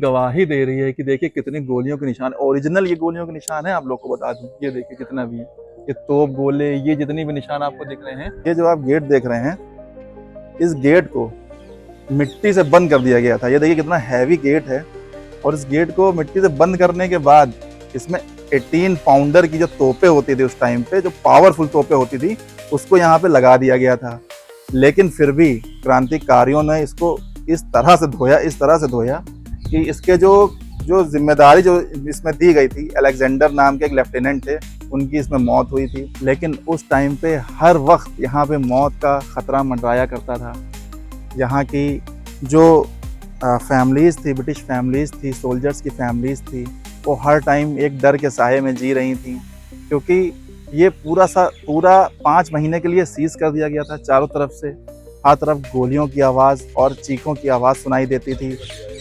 गवाही दे रही है कि देखिए कितनी गोलियों के निशान, ओरिजिनल ये गोलियों के निशान है। आप लोग को बता दूं, ये देखिए कितना भी है, ये तोप गोले, ये जितनी भी निशान आपको दिख रहे हैं, ये जो आप गेट देख रहे हैं, इस गेट को मिट्टी से बंद कर दिया गया था। ये देखिए कितना हैवी गेट है, और इस गेट को मिट्टी से बंद करने के बाद इसमें 18 पाउंडर की जो तोपें होती थी उस टाइम पे, जो पावरफुल तोपें होती थी, उसको यहाँ पे लगा दिया गया था। लेकिन फिर भी क्रांतिकारियों ने इसको इस तरह से धोया कि इसके जो जिम्मेदारी जो इसमें दी गई थी, अलेक्जेंडर नाम के एक लेफ्टिनेंट थे, उनकी इसमें मौत हुई थी। लेकिन उस टाइम पे हर वक्त यहाँ पे मौत का खतरा मंडराया करता था। यहाँ की जो फैमिलीज़ थी, ब्रिटिश फैमिलीज़ थी, सोल्जर्स की फैमिलीज़ थी, वो हर टाइम एक डर के साये में जी रही थी, क्योंकि ये पूरा 5 महीने के लिए सीज कर दिया गया था। चारों तरफ से हर तरफ गोलियों की आवाज़ और चीखों की आवाज़ सुनाई देती थी।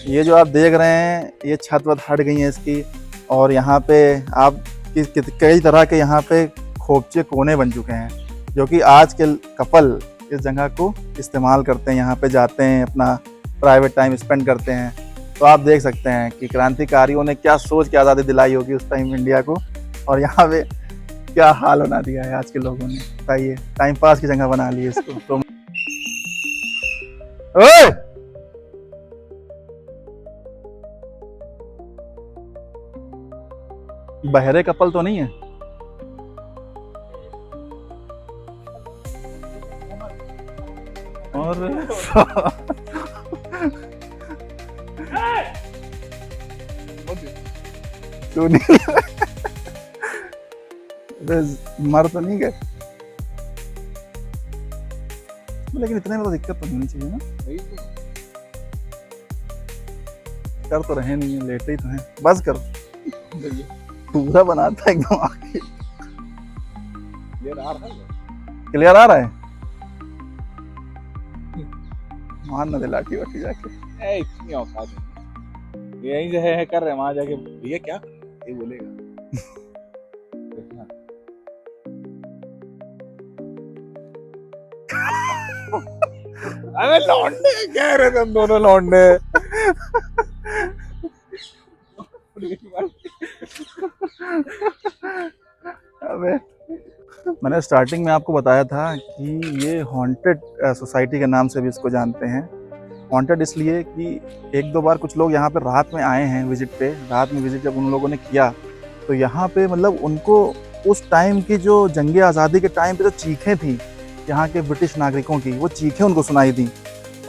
ये जो आप देख रहे हैं, ये छत वत हट गई है इसकी, और यहाँ पे आप कई तरह के यहाँ पे खोपचे कोने बन चुके हैं, जो कि आज के कपल इस जगह को इस्तेमाल करते हैं, यहाँ पे जाते हैं, अपना प्राइवेट टाइम स्पेंड करते हैं। तो आप देख सकते हैं कि क्रांतिकारियों ने क्या सोच के आज़ादी दिलाई होगी उस टाइम इंडिया को, और यहाँ पे क्या हाल बना दिया है आज के लोगों ने। बताइए, टाइम पास की जगह बना ली इसको। तो ओए! बहरे कपल तो नहीं है? और तू नहीं मर तो नहीं गए, लेकिन इतने में तो दिक्कत तो होनी चाहिए ना। कर तो रहे नहीं है, लेटे ही तो हैं। बस कर, पूरा बनाता एकदम आगे। क्लियर आ रहा है? मान ना दे लाठी वाठी जाके। इतनी औकात नहीं, यहीं से है कर रहे, वहां जाके भैया क्या ये बोलेगा। अरे लौंडे कह रहे थे हम दोनों लौंडे। अबे मैंने स्टार्टिंग में आपको बताया था कि ये हॉन्टेड सोसाइटी के नाम से भी इसको जानते हैं। हॉन्टेड इसलिए कि एक दो बार कुछ लोग यहाँ पे रात में आए हैं विजिट पे। रात में विजिट जब उन लोगों ने किया, तो यहाँ पे मतलब उनको उस टाइम की जो जंगे आज़ादी के टाइम पे जो चीखें थी यहाँ के ब्रिटिश नागरिकों की, वो चीखें उनको सुनाई दी,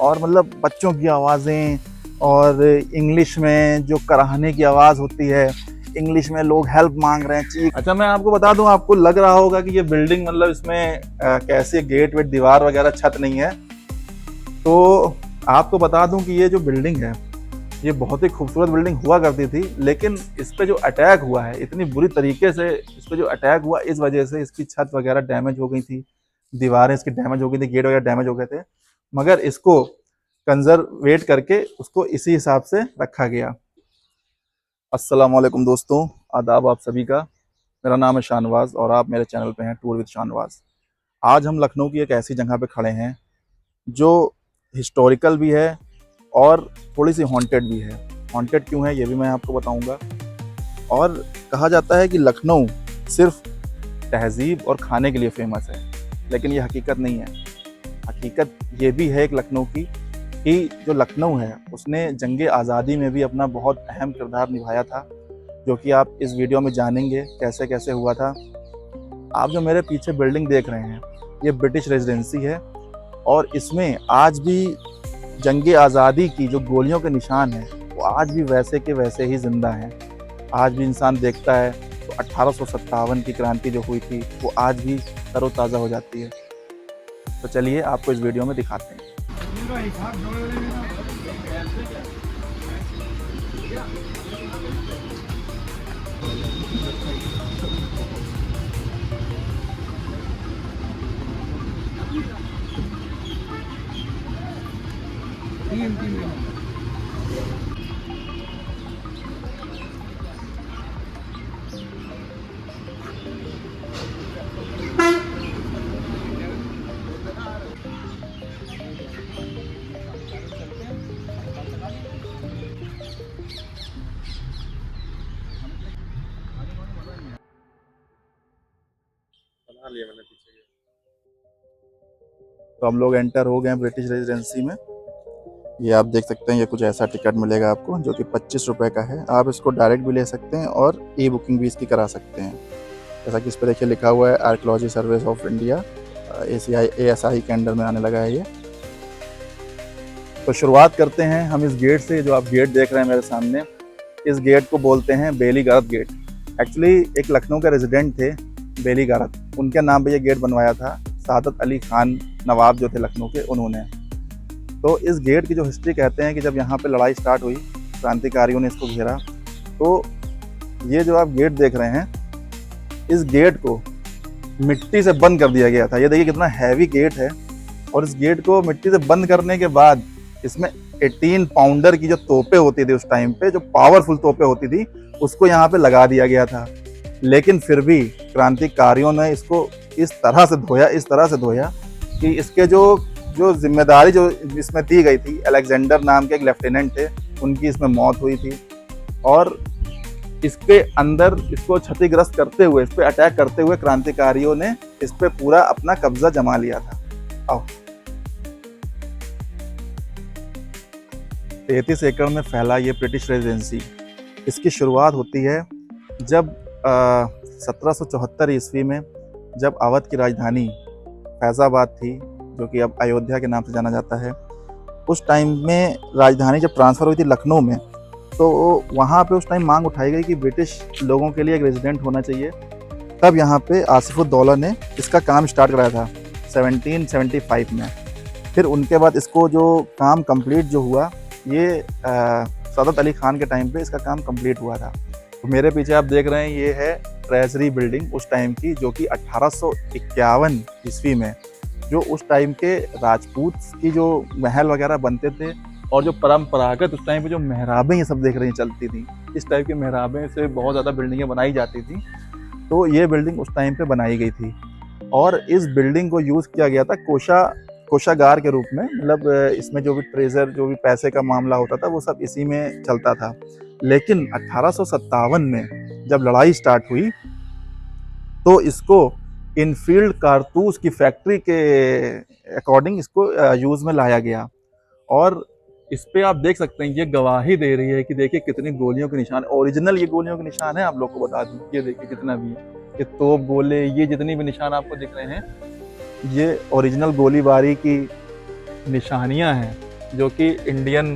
और मतलब बच्चों की आवाज़ें, और इंग्लिश में जो कराहने की आवाज़ होती है, इंग्लिश में लोग हेल्प मांग रहे हैं, चीख। अच्छा, मैं आपको बता दूं, आपको लग रहा होगा कि ये बिल्डिंग मतलब इसमें कैसे गेट वेट दीवार वगैरह छत नहीं है। तो आपको बता दूं कि ये जो बिल्डिंग है, ये बहुत ही खूबसूरत बिल्डिंग हुआ करती थी, लेकिन इस पे जो अटैक हुआ है, इतनी बुरी तरीके से इस पे जो अटैक हुआ, इस वजह से इसकी छत वगैरह डैमेज हो गई थी, दीवारें इसकी डैमेज हो गई थी, गेट वगैरह डैमेज हो गए थे। मगर इसको कंजर्वेट करके उसको इसी हिसाब से रखा गया। अस्सलाम वालेकुम दोस्तों, आदाब आप सभी का। मेरा नाम है शानवाज़ और आप मेरे चैनल पे हैं टूर विद शानवाज़। आज हम लखनऊ की एक ऐसी जगह पे खड़े हैं जो हिस्टोरिकल भी है और थोड़ी सी हॉन्टेड भी है। हॉन्टेड क्यों है ये भी मैं आपको बताऊंगा। और कहा जाता है कि लखनऊ सिर्फ तहज़ीब और खाने के लिए फेमस है, लेकिन ये हकीकत नहीं है। हकीकत ये भी है एक लखनऊ की कि जो लखनऊ है उसने जंगे आज़ादी में भी अपना बहुत अहम किरदार निभाया था, जो कि आप इस वीडियो में जानेंगे कैसे कैसे हुआ था। आप जो मेरे पीछे बिल्डिंग देख रहे हैं, ये ब्रिटिश रेजिडेंसी है, और इसमें आज भी जंगे आज़ादी की जो गोलियों के निशान हैं, वो आज भी वैसे के वैसे ही ज़िंदा हैं। आज भी इंसान देखता है तो 1857 की क्रांति जो हुई थी, वो आज भी तरोताज़ा हो जाती है। तो चलिए आपको इस वीडियो में दिखाते हैं। लिया मैंने पीछे। तो हम लोग एंटर हो गए हैं ब्रिटिश रेजिडेंसी में। ये आप देख सकते हैं, ये कुछ ऐसा टिकट मिलेगा आपको जो कि 25 रुपये का है। आप इसको डायरेक्ट भी ले सकते हैं और ई बुकिंग भी इसकी करा सकते हैं। जैसा कि इस पर देखिए लिखा हुआ है archaeology service of India, ASI के अंडर में आने लगा है ये। तो शुरुआत करते हैं हम इस गेट से। जो आप गेट देख रहे हैं मेरे सामने, इस गेट को बोलते हैं बेली गारत गेट। एक्चुअली एक लखनऊ के रेजिडेंट थे बेली गारत, उनके नाम पे ये गेट बनवाया था। सादत अली खान नवाब जो थे लखनऊ के, उन्होंने। तो इस गेट की जो हिस्ट्री कहते हैं कि जब यहाँ पे लड़ाई स्टार्ट हुई, क्रांतिकारियों ने इसको घेरा, तो ये जो आप गेट देख रहे हैं, इस गेट को मिट्टी से बंद कर दिया गया था। ये देखिए कितना हैवी गेट है। और इस गेट को मिट्टी से बंद करने के बाद इसमें 18 पाउंडर की जो तोपें होती थी उस टाइम पे, जो पावरफुल तोपें होती थी, उसको यहाँ पे लगा दिया गया था। लेकिन फिर भी क्रांतिकारियों ने इसको इस तरह से धोया कि इसके जो जिम्मेदारी जो इसमें दी गई थी, अलेक्जेंडर नाम के एक लेफ्टिनेंट थे, उनकी इसमें मौत हुई थी। और इसके अंदर इसको क्षतिग्रस्त करते हुए, इस पे अटैक करते हुए क्रांतिकारियों ने इस पे पूरा अपना कब्जा जमा लिया था। आओ, 33 एकड़ में फैला ये ब्रिटिश रेजिडेंसी। इसकी शुरुआत होती है जब 1774 ईस्वी में, जब अवध की राजधानी फैजाबाद थी, जो कि अब अयोध्या के नाम से जाना जाता है। उस टाइम में राजधानी जब ट्रांसफ़र हुई थी लखनऊ में, तो वहाँ पे उस टाइम मांग उठाई गई कि ब्रिटिश लोगों के लिए एक रेजिडेंट होना चाहिए। तब यहाँ पे आसिफुद्दौला ने इसका काम स्टार्ट कराया था 1775 में। फिर उनके बाद इसको जो काम कंप्लीट जो हुआ, ये सादत अली खान के टाइम पे इसका काम कंप्लीट हुआ था। तो मेरे पीछे आप देख रहे हैं, ये है ट्रेजरी बिल्डिंग उस टाइम की, जो कि 1851 ईस्वी में, जो उस टाइम के राजपूत की जो महल वगैरह बनते थे, और जो परंपरागत उस टाइम पे जो मेहराबें ये सब देख रही चलती थी, इस टाइप की मेहराबें से बहुत ज़्यादा बिल्डिंगें बनाई जाती थी। तो ये बिल्डिंग उस टाइम पे बनाई गई थी। और इस बिल्डिंग को यूज़ किया गया था कोषागार के रूप में। मतलब इसमें जो भी ट्रेजर, जो भी पैसे का मामला होता था, वो सब इसी में चलता था। लेकिन 1857 में जब लड़ाई स्टार्ट हुई, तो इसको इनफील्ड कारतूस की फैक्ट्री के अकॉर्डिंग इसको यूज़ में लाया गया। और इस पे आप देख सकते हैं, ये गवाही दे रही है कि देखिए कितनी गोलियों के निशान, ओरिजिनल ये गोलियों के निशान है। आप लोग को बता दूं, ये देखिए जितना भी है, ये तोप, गोले, ये जितनी भी निशान आपको दिख रहे हैं, ये ओरिजिनल गोलीबारी की निशानियां हैं, जो कि इंडियन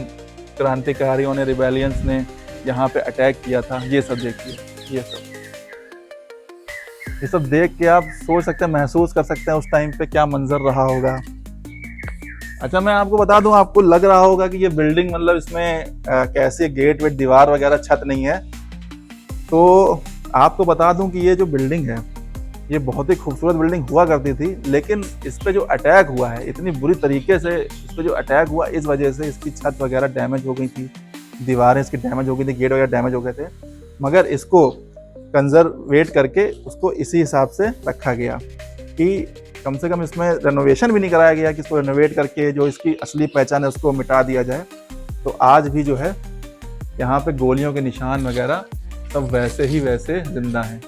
क्रांतिकारियों ने, रिबेलियंस ने यहाँ पे अटैक किया था। ये सब देखिए, ये सब देख के आप सोच सकते हैं, महसूस कर सकते हैं उस टाइम पे क्या मंजर रहा होगा। अच्छा, मैं आपको बता दूं, आपको लग रहा होगा कि ये बिल्डिंग, मतलब इसमें कैसे गेट वेट, दीवार वगैरह, छत नहीं है। तो आपको बता दूं कि ये जो बिल्डिंग है, ये बहुत ही खूबसूरत बिल्डिंग हुआ करती थी। लेकिन इस पे जो अटैक हुआ है, इतनी बुरी तरीके से इस पे जो अटैक हुआ, इस वजह से इसकी छत वगैरह डैमेज हो गई थी, दीवारें इसकी डैमेज हो गई थी, गेट वगैरह डैमेज हो गए थे। मगर इसको कंजर्वेट करके उसको इसी हिसाब से रखा गया कि कम से कम इसमें रेनोवेशन भी नहीं कराया गया कि इसको रेनोवेट करके जो इसकी असली पहचान है उसको मिटा दिया जाए। तो आज भी जो है यहाँ पे गोलियों के निशान वगैरह सब वैसे ही वैसे जिंदा हैं।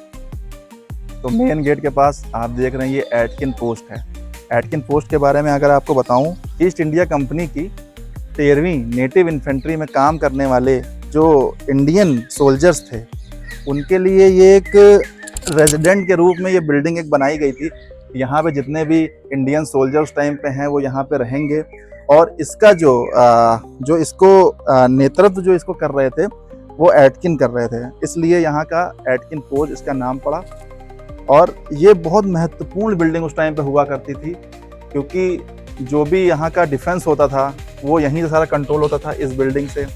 तो मेन गेट के पास आप देख रहे हैं, ये एटकिन पोस्ट है। एटकिन पोस्ट के बारे में अगर आपको बताऊं, ईस्ट इंडिया कंपनी की 13वीं नेटिव इन्फेंट्री में काम करने वाले जो इंडियन सोल्जर्स थे, उनके लिए ये एक रेजिडेंट के रूप में ये बिल्डिंग एक बनाई गई थी। यहाँ पे जितने भी इंडियन सोल्जर उस टाइम पे हैं, वो यहाँ पे रहेंगे। और इसका जो इसको नेतृत्व जो इसको कर रहे थे, वो एटकिन कर रहे थे, इसलिए यहाँ का एटकिन पोस्ट इसका नाम पड़ा। और ये बहुत महत्वपूर्ण बिल्डिंग उस टाइम पे हुआ करती थी, क्योंकि जो भी यहाँ का डिफेंस होता था, वो यहीं से सारा कंट्रोल होता था, इस बिल्डिंग से।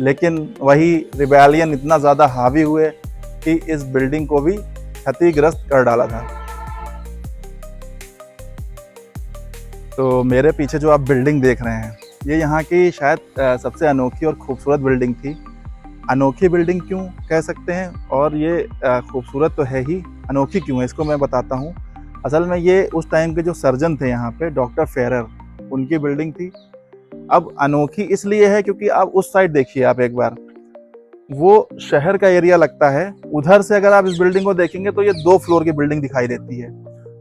लेकिन वही रिबेलियन इतना ज़्यादा हावी हुए कि इस बिल्डिंग को भी क्षतिग्रस्त कर डाला था। तो मेरे पीछे जो आप बिल्डिंग देख रहे हैं, ये यहाँ की शायद सबसे अनोखी और खूबसूरत बिल्डिंग थी। अनोखी बिल्डिंग क्यों कह सकते हैं, और ये खूबसूरत तो है ही, अनोखी क्यों है इसको मैं बताता हूँ। असल में ये उस टाइम के जो सर्जन थे यहाँ पे, डॉक्टर फेरर, उनकी बिल्डिंग थी। अब अनोखी इसलिए है क्योंकि आप उस साइड देखिए, आप एक बार, वो शहर का एरिया लगता है। उधर से अगर आप इस बिल्डिंग को देखेंगे तो ये 2 फ्लोर की बिल्डिंग दिखाई देती है।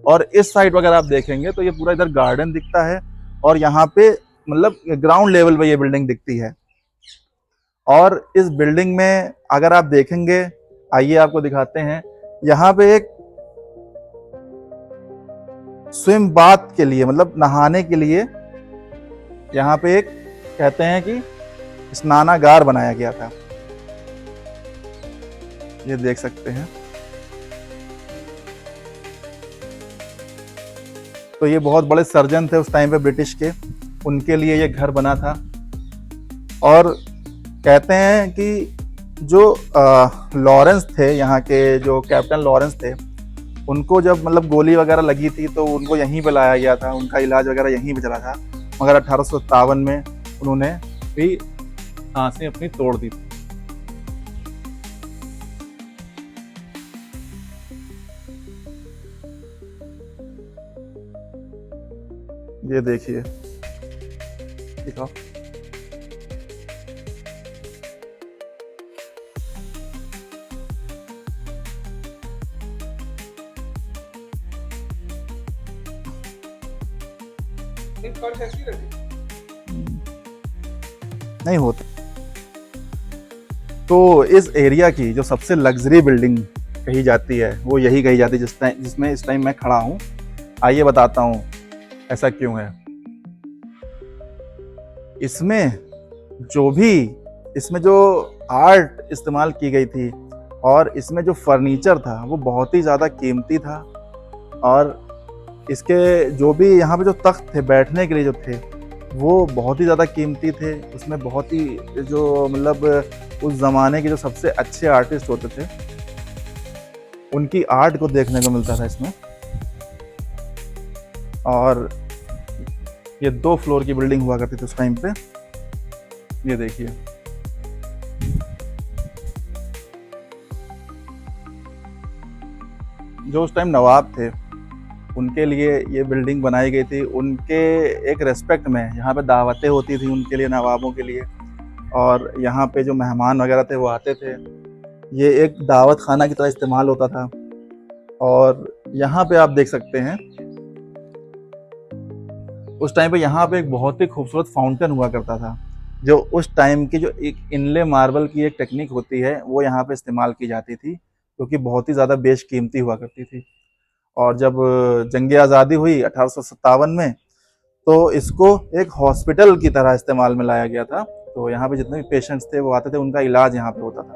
और इस साइड अगर आप देखेंगे तो ये पूरा इधर गार्डन दिखता है और यहाँ पे मतलब ग्राउंड लेवल पे ये बिल्डिंग दिखती है। और इस बिल्डिंग में अगर आप देखेंगे, आइए आपको दिखाते हैं, यहाँ पे एक स्विम बाथ के लिए मतलब नहाने के लिए यहाँ पे एक कहते हैं कि स्नानागार बनाया गया था। ये देख सकते हैं। तो ये बहुत बड़े सर्जन थे उस टाइम पे ब्रिटिश के, उनके लिए ये घर बना था। और कहते हैं कि जो लॉरेंस थे, यहाँ के जो कैप्टन लॉरेंस थे, उनको जब मतलब गोली वगैरह लगी थी तो उनको यहीं पे लाया गया था, उनका इलाज वगैरह यहीं पे चला था। मगर 1857 में उन्होंने भी सांसें अपनी तोड़ दी थी। ये देखिए, दिखाओ। नहीं होता। तो इस एरिया की जो सबसे लग्जरी बिल्डिंग कही जाती है वो यही कही जाती है जिसमें इस टाइम मैं खड़ा हूँ। आइए बताता हूँ ऐसा क्यों है। इसमें जो आर्ट इस्तेमाल की गई थी और इसमें जो फर्नीचर था वो बहुत ही ज़्यादा कीमती था। और इसके जो भी यहाँ पे जो तख्त थे बैठने के लिए जो थे वो बहुत ही ज़्यादा कीमती थे। उसमें बहुत ही जो मतलब उस ज़माने के जो सबसे अच्छे आर्टिस्ट होते थे उनकी आर्ट को देखने को मिलता था इसमें। और ये 2 फ्लोर की बिल्डिंग हुआ करती थी उस टाइम पे। ये देखिए, जो उस टाइम नवाब थे उनके लिए ये बिल्डिंग बनाई गई थी। उनके एक रेस्पेक्ट में यहाँ पे दावतें होती थी उनके लिए, नवाबों के लिए। और यहाँ पे जो मेहमान वगैरह थे वो आते थे, ये एक दावत खाना की तरह इस्तेमाल होता था। और यहाँ पे आप देख सकते हैं उस टाइम पे यहाँ पे एक बहुत ही खूबसूरत फाउंटेन हुआ करता था, जो उस टाइम की जो एक इनले मार्बल की एक टेक्निक होती है वो यहाँ पे इस्तेमाल की जाती थी, क्योंकि बहुत ही ज़्यादा बेशकीमती हुआ करती थी। और जब जंग आज़ादी हुई 1857 में तो इसको एक हॉस्पिटल की तरह इस्तेमाल में लाया गया था। तो यहाँ पे जितने भी पेशेंट्स थे वो आते थे, उनका इलाज यहाँ पे होता था।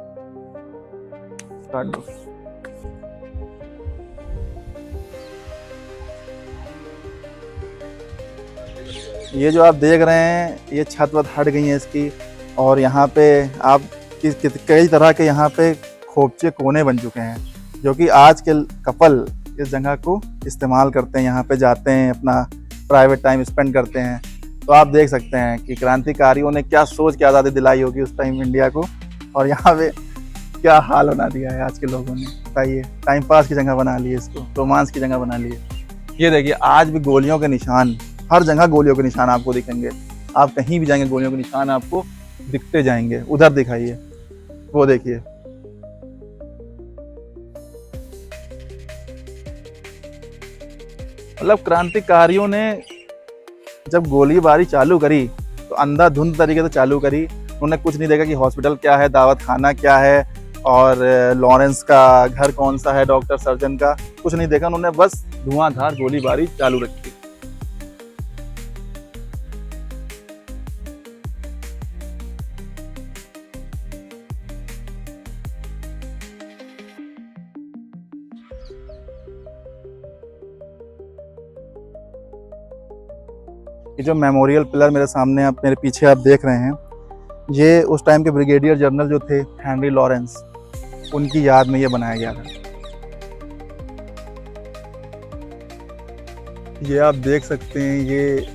ये जो आप देख रहे हैं ये छत वत हट गई है इसकी, और यहाँ पे आप कई तरह के यहाँ पे खोपचे कोने बन चुके हैं, जो कि आज के कपल इस जगह को इस्तेमाल करते हैं, यहाँ पे जाते हैं, अपना प्राइवेट टाइम स्पेंड करते हैं। तो आप देख सकते हैं कि क्रांतिकारियों ने क्या सोच के आज़ादी दिलाई होगी उस टाइम इंडिया को, और यहाँ पे क्या हाल बना दिया है आज के लोगों ने। बताइए, टाइम पास की जगह बना ली है इसको, रोमांस की जगह बना ली है। ये देखिए, आज भी गोलियों के निशान, हर जगह गोलियों के निशान आपको दिखेंगे। आप कहीं भी जाएंगे गोलियों के निशान आपको दिखते जाएंगे। उधर दिखाइए, वो देखिए। मतलब क्रांतिकारियों ने जब गोलीबारी चालू करी तो अंधाधुंध तरीके से चालू करी। उन्होंने कुछ नहीं देखा कि हॉस्पिटल क्या है, दावत खाना क्या है, और लॉरेंस का घर कौन सा है, डॉक्टर सर्जन का, कुछ नहीं देखा। उन्होंने बस धुआंधार गोलीबारी चालू रखी। ये जो मेमोरियल पिलर मेरे सामने आप मेरे पीछे आप देख रहे हैं, ये उस टाइम के ब्रिगेडियर जनरल जो थे हेनरी लॉरेंस, उनकी याद में ये बनाया गया था। ये आप देख सकते हैं, ये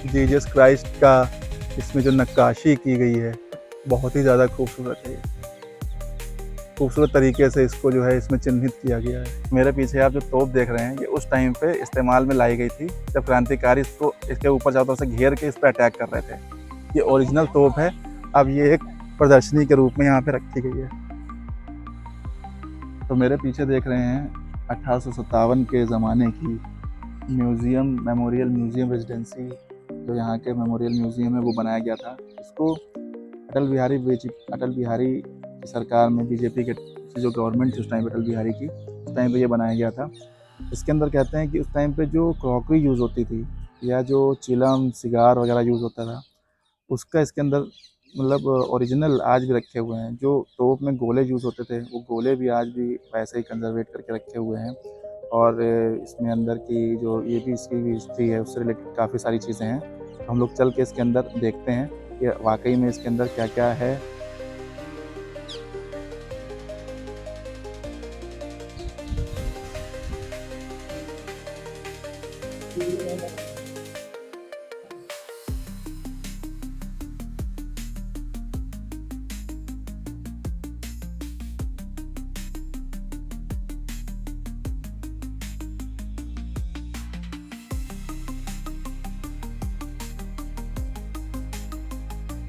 जीसस क्राइस्ट का इसमें जो नक्काशी की गई है बहुत ही ज़्यादा खूबसूरत है। खूबसूरत तरीके से इसको जो है इसमें चिन्हित किया गया है। मेरे पीछे आप जो तोप देख रहे हैं ये उस टाइम पे इस्तेमाल में लाई गई थी जब क्रांतिकारी इसको इसके ऊपर चारों तरफ से घेर के इस पर अटैक कर रहे थे। ये ओरिजिनल तोप है, अब ये एक प्रदर्शनी के रूप में यहाँ पे रखी गई है। तो मेरे पीछे देख रहे हैं 1857 के ज़माने की म्यूज़ियम, मेमोरियल म्यूज़ियम रेजिडेंसी, जो यहाँ के मेमोरियल म्यूज़ियम है वो बनाया गया था। इसको अटल बिहारी की सरकार में बीजेपी के जो गवर्नमेंट थी उस टाइम पे, अटल बिहारी की, उस टाइम पे ये बनाया गया था। इसके अंदर कहते हैं कि उस टाइम पे जो क्रॉकरी यूज़ होती थी या जो चिलम, सिगार वगैरह यूज़ होता था, उसका इसके अंदर मतलब ओरिजिनल आज भी रखे हुए हैं। जो तोप में गोले यूज़ होते थे वो गोले भी आज भी वैसे ही कंजर्वेट करके रखे हुए हैं। और इसमें अंदर की जो ये भी इसकी भी हिस्ट्री है, उससे रिलेटेड काफ़ी सारी चीज़ें हैं। तो हम लोग चल के इसके अंदर देखते हैं कि वाकई में इसके अंदर क्या क्या है।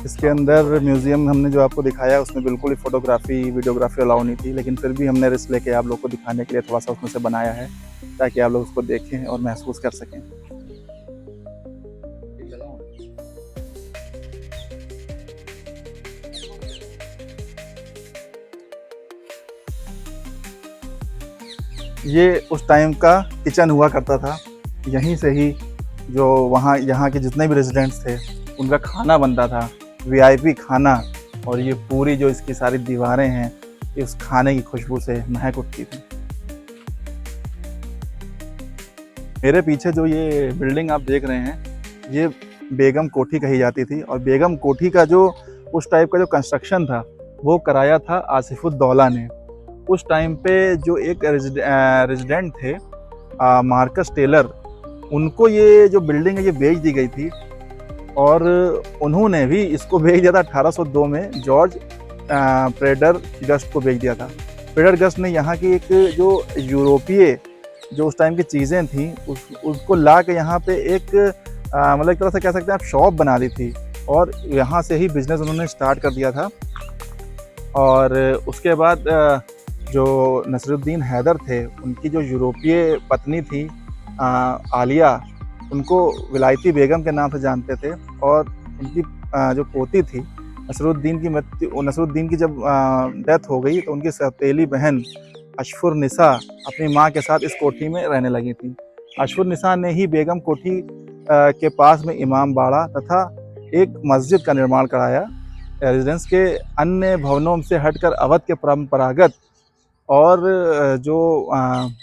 इसके अंदर म्यूज़ियम हमने जो आपको दिखाया उसमें बिल्कुल ही फ़ोटोग्राफ़ी, वीडियोग्राफ़ी अलाउ नहीं थी, लेकिन फिर भी हमने रिस्क लेके आप लोग को दिखाने के लिए थोड़ा-सा उसमें से बनाया है, ताकि आप लोग उसको देखें और महसूस कर सकें। ये उस टाइम का किचन हुआ करता था। यहीं से ही जो यहाँ के जितने भी रेज़िडेंट्स थे, उनका खाना बनता था, वीआईपी खाना। और ये पूरी जो इसकी सारी दीवारें हैं, ये उस खाने की खुशबू से महक उठती थी। मेरे पीछे जो ये बिल्डिंग आप देख रहे हैं, ये बेगम कोठी कही जाती थी। और बेगम कोठी का जो उस टाइप का जो कंस्ट्रक्शन था, वो कराया था आसिफुद्दौला ने। उस टाइम पे जो एक रेजिडेंट थे मार्कस टेलर, उनको ये जो बिल्डिंग है ये बेच दी गई थी। और उन्होंने भी इसको बेच दिया था 1802 में, जॉर्ज प्रेडरगस्ट को बेच दिया था। प्रेडरगस्ट ने यहाँ की एक जो यूरोपीय जो उस टाइम की चीज़ें थी उसको ला के यहाँ पे एक मतलब एक तरह से कह सकते हैं आप शॉप बना दी थी। और यहाँ से ही बिज़नेस उन्होंने स्टार्ट कर दिया था। और उसके बाद जो नसरुद्दीन हैदर थे, उनकी जो यूरोपीय पत्नी थी आलिया, उनको विलायती बेगम के नाम से जानते थे। और उनकी जो पोती थी नसरुद्दीन की जब डेथ हो गई, तो उनकी सौतेली बहन अशफुरनिसा अपनी माँ के साथ इस कोठी में रहने लगी थी। अशफुरनिसा ने ही बेगम कोठी के पास में इमाम बाड़ा तथा एक मस्जिद का निर्माण कराया। रेजिडेंस के अन्य भवनों से हटकर अवध के परंपरागत और जो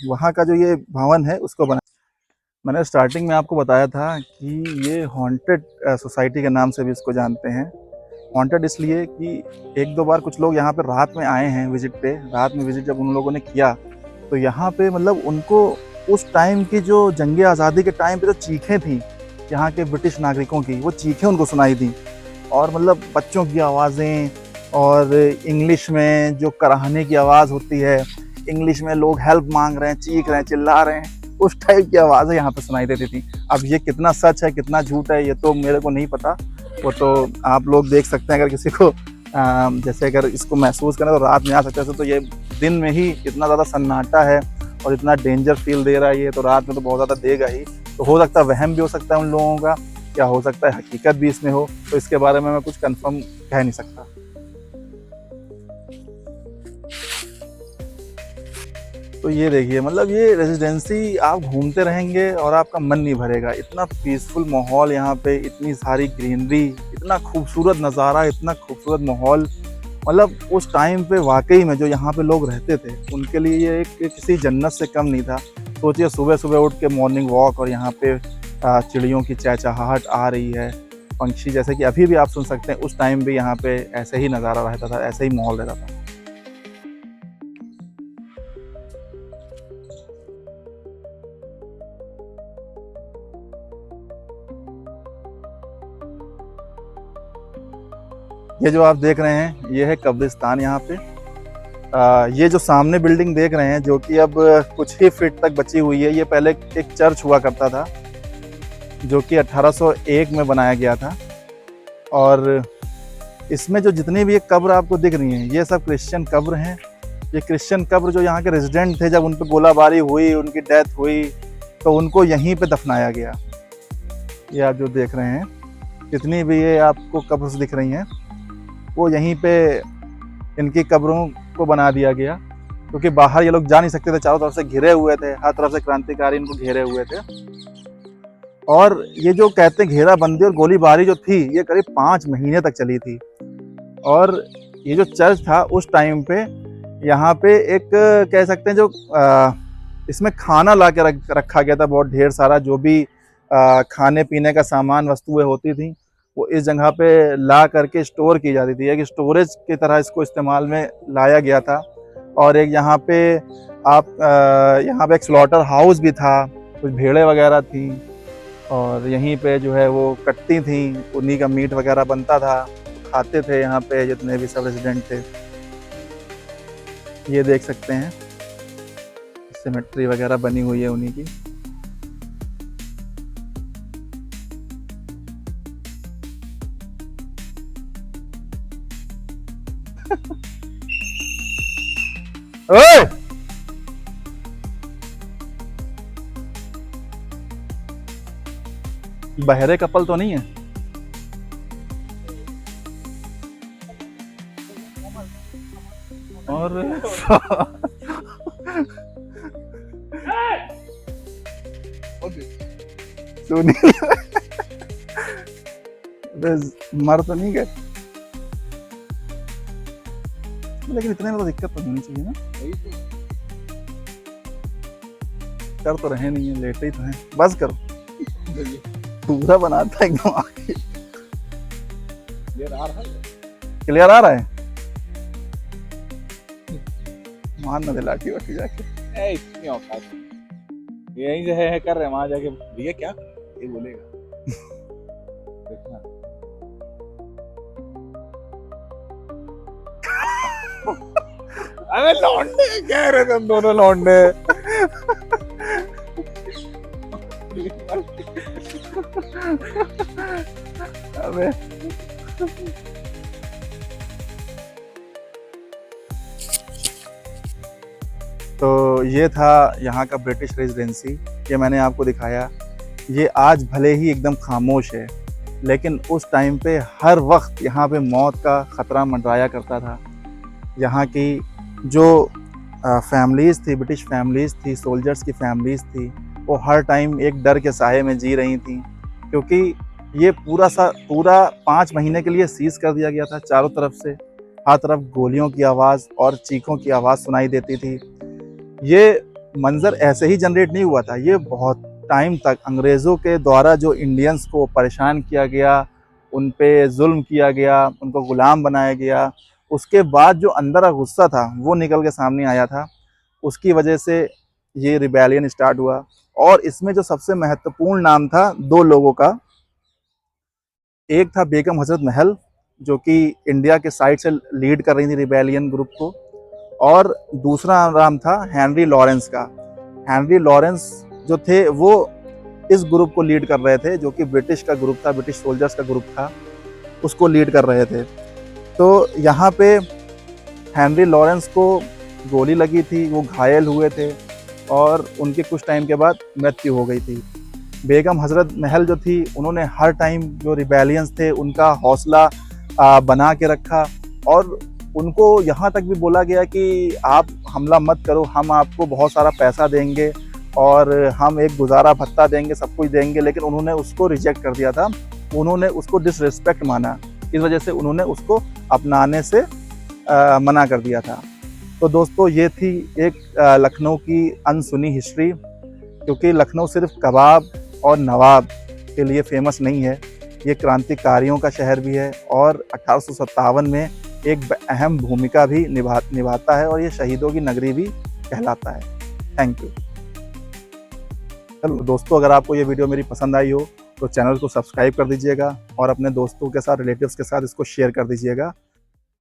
वहाँ का जो ये भवन है उसको बनाया। मैंने स्टार्टिंग में आपको बताया था कि ये हॉन्टेड सोसाइटी के नाम से भी इसको जानते हैं। हॉन्टेड इसलिए कि एक दो बार कुछ लोग यहाँ पे रात में आए हैं विजिट पे। रात में विजिट जब उन लोगों ने किया, तो यहाँ पे मतलब उनको उस टाइम की जो जंग आज़ादी के टाइम पे जो चीखें थी यहाँ के ब्रिटिश नागरिकों की, वो चीखें उनको सुनाई दी। और मतलब बच्चों की आवाज़ें, और इंग्लिश में जो कराहने की आवाज़ होती है, इंग्लिश में लोग हेल्प मांग रहे हैं, चीख रहे हैं, चिल्ला रहे हैं, उस टाइप की आवाज़ें यहाँ पे सुनाई देती थी। अब ये कितना सच है कितना झूठ है ये तो मेरे को नहीं पता, वो तो आप लोग देख सकते हैं। अगर किसी को जैसे अगर इसको महसूस करें तो रात में आ सकते हैं। तो ये दिन में ही इतना ज़्यादा सन्नाटा है और इतना डेंजर फील दे रहा है ये, तो रात में तो बहुत ज़्यादा देगा ही। तो हो सकता है वहम भी हो सकता है उन लोगों का, या हो सकता है हकीकत भी इसमें हो, तो इसके बारे में मैं कुछ कंफर्म कह नहीं सकता। तो ये देखिए, मतलब ये रेजिडेंसी आप घूमते रहेंगे और आपका मन नहीं भरेगा। इतना पीसफुल माहौल यहाँ पे, इतनी सारी ग्रीनरी, इतना खूबसूरत नज़ारा, इतना खूबसूरत माहौल। मतलब उस टाइम पे वाकई में जो यहाँ पे लोग रहते थे उनके लिए ये एक किसी जन्नत से कम नहीं था। सोचिए सुबह सुबह उठ के मॉर्निंग वॉक, और यहाँ पे चिड़ियों की चहचहाहट आ रही है, पंछी जैसे कि अभी भी आप सुन सकते हैं। उस टाइम भी यहाँ पे ऐसे ही नज़ारा रहता था, ऐसे ही माहौल रहता था। ये जो आप देख रहे हैं ये है कब्रिस्तान। यहाँ पे ये जो सामने बिल्डिंग देख रहे हैं, जो कि अब कुछ ही फीट तक बची हुई है, ये पहले एक चर्च हुआ करता था जो कि 1801 में बनाया गया था। और इसमें जो जितनी भी एक कब्र आपको दिख रही हैं, ये सब क्रिश्चियन कब्र हैं। ये क्रिश्चियन कब्र जो यहाँ के रेजिडेंट थे, जब उन पर गोलाबारी हुई, उनकी डेथ हुई, तो उनको यहीं पे दफनाया गया। ये आप जो देख रहे हैं, जितनी भी ये आपको कब्र दिख रही हैं, वो यहीं पे इनकी कब्रों को बना दिया गया, क्योंकि बाहर ये लोग जा नहीं सकते थे, चारों तरफ से घिरे हुए थे, हर तरफ से क्रांतिकारी इनको घेरे हुए थे। और ये जो कहते हैं घेराबंदी और गोलीबारी जो थी, ये करीब 5 महीने तक चली थी। और ये जो चर्च था उस टाइम पे, यहाँ पे एक कह सकते हैं जो इसमें खाना ला के रखा गया था, बहुत ढेर सारा, जो भी खाने पीने का सामान वस्तुएं होती थी, वो इस जगह पे ला करके स्टोर की जाती थी। एक स्टोरेज की तरह इसको इस्तेमाल में लाया गया था। और एक यहाँ पे यहाँ पे एक स्लॉटर हाउस भी था, कुछ भेड़ें वगैरह थी, और यहीं पे जो है वो कटती थी, उन्हीं का मीट वगैरह बनता था, खाते थे यहाँ पे जितने भी सब रेजिडेंट थे। ये देख सकते हैं सिमेट्री वगैरह बनी हुई है उन्हीं की। ओए! बहरे कपल तो नहीं है? और सुनील मर तो नहीं गए, लेकिन इतने में तो दिक्कत तो नहीं चाहिए ना। कर तो रहे नहीं है, लेटे ही तो हैं, बस करो। पूरा बनाता है एकदम आगे। क्लियर आ रहा है? मान ना दे लाठी वाठी जाके। इतनी औकात यहीं से है कर रहे, वहां जाके भैया क्या ये बोलेगा। देखना अरे लौंडे कह रहे तुम दोनों लौंडे। अबे तो ये था यहाँ का ब्रिटिश रेजिडेंसी। ये मैंने आपको दिखाया। ये आज भले ही एकदम खामोश है, लेकिन उस टाइम पे हर वक्त यहाँ पे मौत का ख़तरा मंडराया करता था। यहाँ की जो फैमिलीज़ थी, ब्रिटिश फैमिलीज़ थी, सोल्जर्स की फैमिलीज़ थी, वो हर टाइम एक डर के साए में जी रही थी, क्योंकि ये पूरा 5 महीने के लिए सीज़ कर दिया गया था। चारों तरफ से हर तरफ गोलियों की आवाज़ और चीखों की आवाज़ सुनाई देती थी। ये मंज़र ऐसे ही जनरेट नहीं हुआ था, ये बहुत टाइम तक अंग्रेज़ों के द्वारा जो इंडियंस को परेशान किया गया, उन पे जुल्म किया गया, उनको ग़ुलाम बनाया गया, उसके बाद जो अंदर का गुस्सा था वो निकल के सामने आया था। उसकी वजह से ये रिबेलियन स्टार्ट हुआ। और इसमें जो सबसे महत्वपूर्ण नाम था 2 लोगों का, एक था बेगम हज़रत महल, जो कि इंडिया के साइड से लीड कर रही थी रिबेलियन ग्रुप को, और दूसरा नाम था हेनरी लॉरेंस का। हेनरी लॉरेंस जो थे वो इस ग्रुप को लीड कर रहे थे, जो कि ब्रिटिश का ग्रुप था, ब्रिटिश सोल्जर्स का ग्रुप था, उसको लीड कर रहे थे। तो यहाँ पे हेनरी लॉरेंस को गोली लगी थी, वो घायल हुए थे और उनके कुछ टाइम के बाद मृत्यु हो गई थी। बेगम हज़रत महल जो थी, उन्होंने हर टाइम जो रिबेलियंस थे उनका हौसला बना के रखा, और उनको यहाँ तक भी बोला गया कि आप हमला मत करो, हम आपको बहुत सारा पैसा देंगे और हम एक गुजारा भत्ता देंगे, सब कुछ देंगे, लेकिन उन्होंने उसको रिजेक्ट कर दिया था। उन्होंने उसको डिसरिस्पेक्ट माना, इस वजह से उन्होंने उसको अपनाने से मना कर दिया था। तो दोस्तों, ये थी एक लखनऊ की अनसुनी हिस्ट्री, क्योंकि लखनऊ सिर्फ कबाब और नवाब के लिए फेमस नहीं है, ये क्रांतिकारियों का शहर भी है और 1857 में एक अहम भूमिका भी निभाता है, और ये शहीदों की नगरी भी कहलाता है। Thank you. चलो दोस्तों, अगर आपको ये वीडियो मेरी पसंद आई हो तो चैनल को सब्सक्राइब कर दीजिएगा और अपने दोस्तों के साथ, रिलेटिव्स के साथ इसको शेयर कर दीजिएगा।